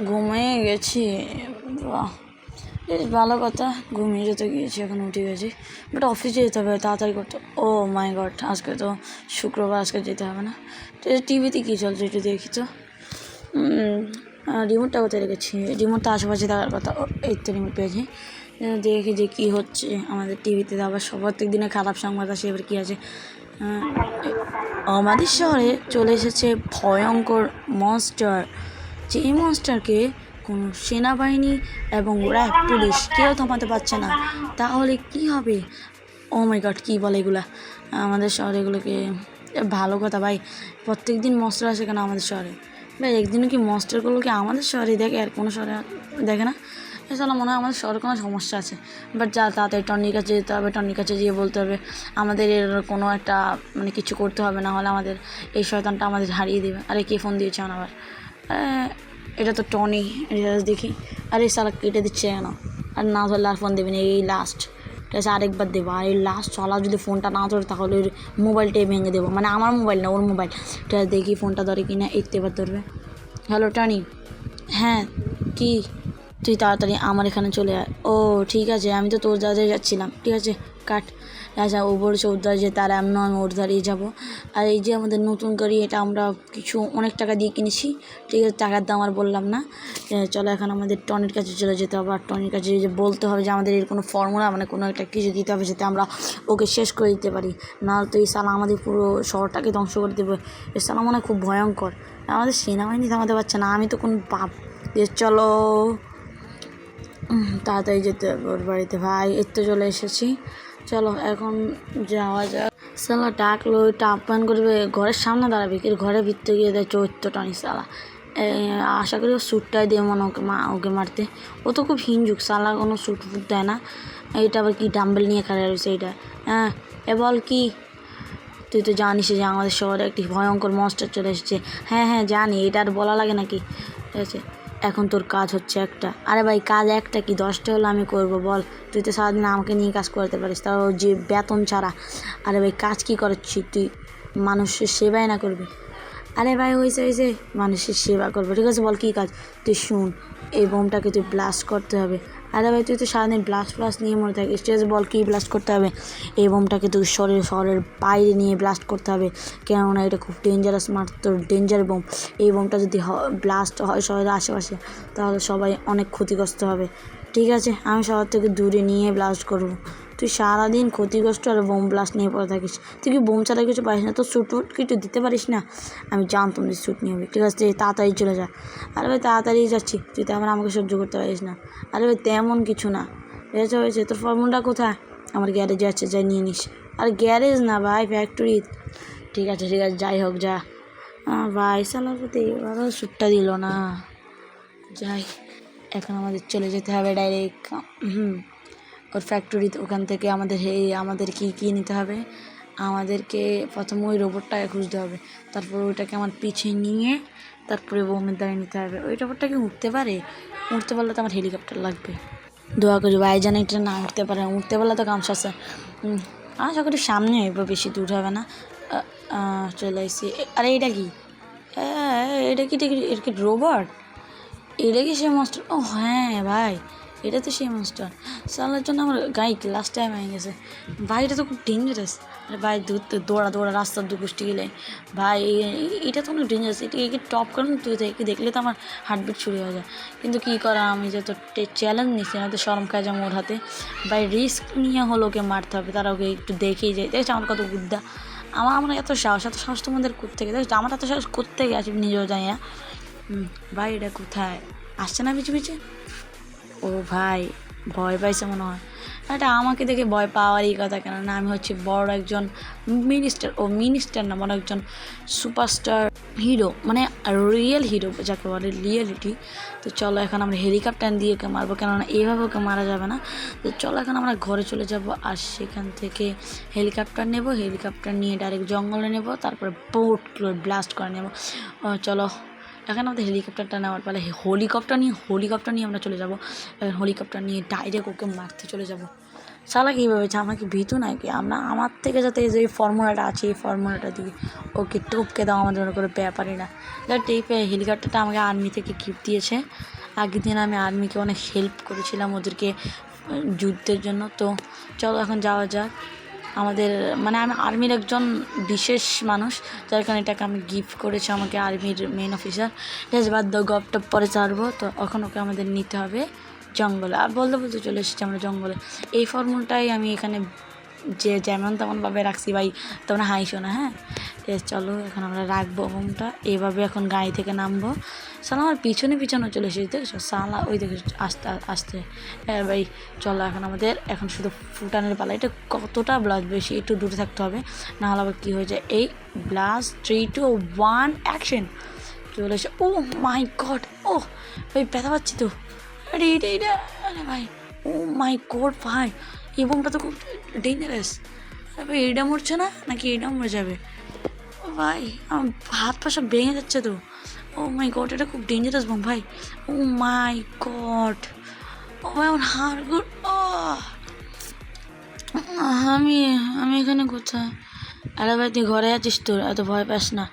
ঘুমিয়ে গেছি। বাহ, বেশ ভালো কথা, ঘুমিয়ে যেতে গিয়েছি, এখন উঠে গেছি। বাট অফিসে যেতে হবে, তাড়াতাড়ি করতে। ও মাই গড, আজকে তো শুক্রবার, আজকে যেতে হবে না। তো টিভিতে কী চলছে একটু দেখি তো। রিমোটটা কোথায় রেখেছি? রিমোটটা আশেপাশে থাকার কথা। এই তো রিমোট পেয়েছি। দেখি যে কী হচ্ছে আমাদের টিভিতে। আবার প্রত্যেক দিনে খারাপ সংবাদ আসে, এবার কী আছে। আমাদের শহরে চলে এসেছে ভয়ঙ্কর মনস্টার। যে মনস্টারকে কোনো সেনাবাহিনী এবং র্যাব পুলিশ কেউ থামাতে পারছে না। তাহলে কি হবে? ও মাই গড, কী বলে এগুলা আমাদের শহরে? এগুলোকে ভালো কথা ভাই, প্রত্যেক দিন মনস্টার আসে কেন আমাদের শহরে? ভাই একদিনও কি মনস্টারগুলোকে আমাদের শহরে দেখে আর কোনো শহরে দেখে না? এছাড়া মনে হয় আমাদের শহরে কোনো সমস্যা আছে। বাট যা তাড়াতাড়ি টনির কাছে যেতে হবে, টনির কাছে গিয়ে বলতে হবে আমাদের এর কোনো একটা মানে কিছু করতে হবে, না হলে আমাদের এই শয়তানটা আমাদের হারিয়ে দেবে। আরে কে ফোন দিয়েছে আবার? এটা তো টনি। দেখি, আরে সালা কেটে দিচ্ছে কেন? আর না ধরলে আর ফোন দেবেন, এই লাস্ট। ঠিক আছে, আরেকবার দেবো। আর এই লাস্ট চলা যদি ফোনটা না ধরে তাহলে ওর মোবাইলটাই ভেঙে দেবো। মানে আমার মোবাইল না, ওর মোবাইল। ঠিক আছে, দেখি ফোনটা ধরে কি না। এবার ধরবে। Hello Tony. হ্যাঁ, কি? তুই তাড়াতাড়ি আমার এখানে চলে আয়। ও ঠিক আছে, আমি তো তোর দাঁড়িয়ে যাচ্ছিলাম। ঠিক আছে, কাট। আচ্ছা, ও বলছে ওর দাঁড়িয়ে যে তার আমি নয়, ওর দাঁড়িয়ে যাবো। আর এই যে আমাদের নতুন গাড়ি, এটা আমরা কিছু অনেক টাকা দিয়ে কিনেছি। ঠিক আছে, টাকার দাম আর বললাম না। চলো এখন আমাদের টনির কাছে চলে যেতে হবে। আর টনির কাছে যে বলতে হবে যে আমাদের এর কোনো ফর্মুলা মানে কোনো একটা কিছু দিতে হবে, যাতে আমরা ওকে শেষ করে দিতে পারি। নাহলে তো এই সালা আমাদের পুরো শহরটাকে ধ্বংস করে দেবে। এই সালা মনে হয় খুব ভয়ঙ্কর। আমাদের সেনাবাহিনী থামাতে পারছে না। আমি তো কোনো পাপ। চলো তাড়াতাড়ি যেতে হবে ওর বাড়িতে। ভাই এই তো চলে এসেছি, চলো এখন যাওয়া যাক। সালা ডাকলো, ওইটা আপ্যায়ন করবে, ঘরের সামনে দাঁড়াবে কি? ঘরের ভিতরে গিয়ে দেয় চৈত্য টানি সালা। আশা করি ও স্যুটটাই দিয়ে মনে ওকে মারতে। ও তো খুব হিংসুক সালা, কোনো স্যুট ফুট দেয় না। এইটা আবার কি ডাম্বেল নিয়ে খেলা রয়েছে এইটা? হ্যাঁ, বল কি? তুই তো জানিস যে আমাদের শহরে একটি ভয়ঙ্কর মনস্টার চলে এসেছে। হ্যাঁ হ্যাঁ জানি, এটা আর বলা লাগে নাকি? ঠিক আছে, এখন তোর কাজ হচ্ছে একটা। আরে ভাই কাজ একটা কি, 10টা হলে আমি করব, বল। তুই তো সারাদিন আমাকে নিয়ে কাজ করতে পারিস, তাও যে বেতন ছাড়া। আরে ভাই কাজ কি করাচ্ছিস তুই? মানুষের সেবাই না করবি? আরে ভাই হয়েছে, মানুষের সেবা করবো। ঠিক আছে, বল কী কাজ। তুই শুন, এই বোমটাকে তুই ব্লাস্ট করতে হবে। আরে ভাই তুই তো সারাদিন ব্লাস্ট নিয়ে মনে থাকিস। ঠিক আছে, বল কী ব্লাস্ট করতে হবে। এই বোমটাকে তুই শহরের বাইরে নিয়ে ব্লাস্ট করতে হবে, কেননা এটা খুব ডেঞ্জারাস, মাত্র ডেঞ্জার বোম। এই বোমটা যদি ব্লাস্ট হয় শহরের আশেপাশে, তাহলে সবাই অনেক ক্ষতিগ্রস্ত হবে। ঠিক আছে, আমি শহর থেকে দূরে নিয়ে ব্লাস্ট করবো। তুই সারাদিন ক্ষতিগ্রস্ত আর বোম ব্লাস্ট নিয়ে পড়ে থাকিস। তুই কি বোম ছাড়া কিছু পারিস না? তোর স্যুট কিছু দিতে পারিস না? আমি জানতাম যে স্যুট নিয়ে হবে। ঠিক আছে, তাড়াতাড়ি চলে যা। আরে ভাই তাড়াতাড়ি যাচ্ছি, তুই তো আমাকে সহ্য করতে পারিস না। আরে ভাই তেমন কিছু না। হয়েছে, তোর ফর্মুলাটা কোথায়? আমার গ্যারেজে আছে, যাই নিয়ে নিস। আর গ্যারেজ না ভাই, ফ্যাক্টরি। ঠিক আছে যাই হোক, যা। ভাই সালার প্রতি এবারও স্যুটটা দিল না। যাই, এখন আমাদের চলে যেতে হবে ডাইরেক্ট ওর ফ্যাক্টরিতে। ওখান থেকে আমাদের কী নিতে হবে? আমাদেরকে প্রথমে ওই রোবটটাকে খুঁজতে হবে, তারপর ওইটাকে আমার পিছিয়ে নিয়ে তারপরে বোমের দাঁড়িয়ে নিতে হবে। ওই রোবটটাকে উঠতে পারে? উঠতে পারলে তো আমার হেলিকপ্টার লাগবে। দোয়া করি ভাই যেন এটা না উঠতে পারে। উঠতে পারলে তো কাম আছে। আশা করি সামনে এবার বেশি দূর হবে না। চলে এসেছি। আরে এটা কি? এটা কি রোবট? এটা কি সেই মাস্টার? ও হ্যাঁ ভাই, এটা তো সেই মাস্টার। সালার জন্য আমার গাড়ি লাস্ট টাইম হয়ে গেছে। ভাই এটা তো খুব ডেঞ্জারাস। আরে ভাই দৌড়া রাস্তার দু গোষ্ঠী গেলে। ভাই এটা তো অনেক ডেঞ্জারাস। একে টপ করেন তুই, একে দেখলে তো আমার হার্টবিট শুরু হয়ে যায়। কিন্তু কী করা, আমি যত চ্যালেঞ্জ নিচ্ছি না তো শরম খায় যেমন ওর হাতে। ভাই রিস্ক নিয়ে হলো ওকে মারতে হবে, তারা ওকে একটু দেখেই যায়। দেখছি আমার কত বুদ্ধা। আমার এত সাহস তোমাদের কোত্থেকে? দেখছো আমার এত সাহস কোত্থেকে আসবে নিজেও জানি না। ভাই এটা কোথায় আসছে না পিছু? ও ভাই ভয় পাইছে মনে হয়। এটা আমাকে দেখে ভয় পাওয়ারই কথা, কেননা আমি হচ্ছে বড় একজন মিনিস্টার না, বড় একজন সুপারস্টার হিরো, মানে রিয়েল হিরো যাকে বলে, রিয়েলিটি। তো চলো এখন আমরা হেলিকপ্টার দিয়ে ওকে মারবো, কেননা এইভাবে ওকে মারা যাবে না। তো চলো এখন আমরা ঘরে চলে যাব, আর সেখান থেকে হেলিকপ্টার নিয়ে ডাইরেক্ট জঙ্গলে নেব, তারপরে বোট ব্লাস্ট করে নেব। চলো এখন আমাদের হেলিকপ্টারটা নেওয়ার পালে। হেলিকপ্টার নিয়ে আমরা চলে যাব। হেলিকপ্টার নিয়ে ডাইরেক্ট ওকে মারতে চলে যাব। শালা কী ভেবেছে আমাকে ভীতু নাকি? আমার থেকে যাতে এই যে এই ফর্মুলাটা আছে এই ফর্মুলাটা দিয়ে ওকে টপকে দাও আমাদের কোনো ব্যাপারই না। দ্যাট এই হেলিকপ্টারটা আমাকে আর্মি থেকে গিফট দিয়েছে। আগের দিন আমি আর্মিকে অনেক হেল্প করেছিলাম ওদেরকে যুদ্ধের জন্য। তো চলো এখন যাওয়া যাক। আমাদের মানে আমি আর্মির একজন বিশেষ মানুষ, যার কারণে এটাকে আমি গিফট করেছে আমাকে আর্মির মেন অফিসার। ঠিক আছে, বাদ দাও, গপটা পরে ছাড়বো। তো এখন ওকে আমাদের নিতে হবে জঙ্গলে। আর বলতে বলতে চলে এসেছি আমরা জঙ্গলে। এই ফর্মুলাটাই আমি এখানে যে যেমন তেমনভাবে রাখছি ভাই, তোমরা হাইসো না। হ্যাঁ চলো এখন আমরা রাখবো বোমটা। এইভাবে এখন গাড়ি থেকে নামবো। সালা আমার পিছনে চলে এসেছি, দেখছো? সালা ওই দেখে আস্তে আস্তে। হ্যাঁ ভাই চলো এখন শুধু ফুটানের পালা। এটা কতটা ব্লাস্ট বেশি, একটু দূরে থাকতে হবে, না হলে আবার কী হয়ে যায়। এই ব্লাস্ট 3, 2, 1 অ্যাকশন। চলে এসে ও মাই গড, ও ভাই ব্যথা পাচ্ছি তো। আরে আরে ভাই, ও মাই গড ভাই, এই বোমটা তো খুব ডেঞ্জারাস। আরে ভাই এইটা মরছে না নাকি এইটা মরে যাবে? ও ভাই আমার হাত পা সব ভেঙে যাচ্ছে তো। ও মাই গড, এটা খুব ডেঞ্জারাস বোম ভাই। ও মাই গড, ও ভাই আমার হাড় গুড়। ও আমি আমি এখানে কোথায়? আরে ভাই তুই ঘরে আছিস, তোর এত ভয় পাস না।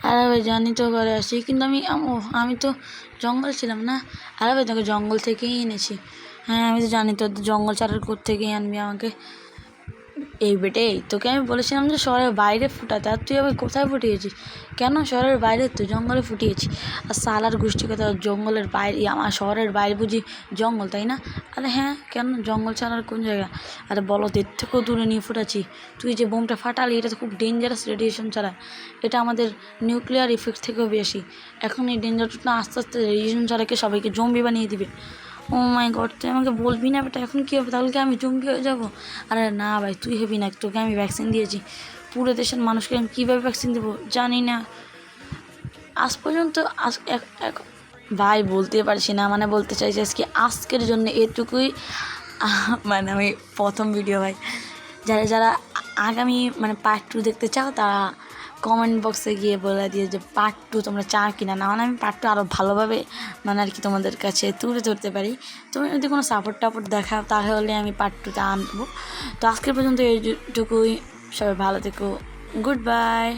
আরে ভাই জানি তো ঘরে আছি, কিন্তু আমি তো জঙ্গল ছিলাম না। আরে ভাই তোকে জঙ্গল থেকেই এনেছি। হ্যাঁ আমি তো জানি তো, জঙ্গল ছাড়ার থেকেই আনবি আমাকে। এই বেটে তোকে আমি বলেছিলাম যে শহরের বাইরে ফুটাতে, আর তুই আবার কোথায় ফুটিয়েছিস? কেন শহরের বাইরে? তো জঙ্গলে ফুটিয়েছি। আর সালার গোষ্ঠী কথা, জঙ্গলের বাইরে আমার শহরের বাইরে বুঝি জঙ্গল, তাই না? আরে হ্যাঁ, কেন জঙ্গল ছাড়ার কোন জায়গা? আরে বলো, এর থেকেও দূরে নিয়ে ফুটাচ্ছি। তুই যে বোমটা ফাটালি এটা তো খুব ডেঞ্জারাস রেডিয়েশন ছাড়ায়। এটা আমাদের নিউক্লিয়ার ইফেক্ট থেকেও বেশি। এখন এই ডেঞ্জারটা আস্তে আস্তে রেডিয়েশন ছাড়াকে সবাইকে জম্বি বানিয়ে দিবে। ও মাই গড, তুই আমাকে বলবি না বেটা, এখন কী হবে? তাহলে কি আমি জম্বি হয়ে যাবো? আরে না ভাই, তুই হবি না, তোকে আমি ভ্যাকসিন দিয়েছি। পুরো দেশের মানুষকে আমি কীভাবে ভ্যাকসিন দেবো জানি না। আজ পর্যন্ত ভাই বলতে পারছি না, মানে বলতে চাইছি আজকের জন্য এটুকুই। মানে আমি প্রথম ভিডিও ভাই, যারা যারা আগামী মানে পার্ট 2 দেখতে চাও তারা কমেন্ট বক্সে গিয়ে বলে দিয়ে যে পার্ট 2 তোমরা চাও কিনা। না মানে আমি পার্ট 2 আরও ভালোভাবে মানে আর কি তোমাদের কাছে তুলে ধরতে পারি। তুমি যদি কোনো সাপোর্ট দেখাও তাহলে আমি পার্ট 2তে আনবো। তো আজকের পর্যন্ত এইটুকুই। সবাই ভালো থেকো, গুড বাই।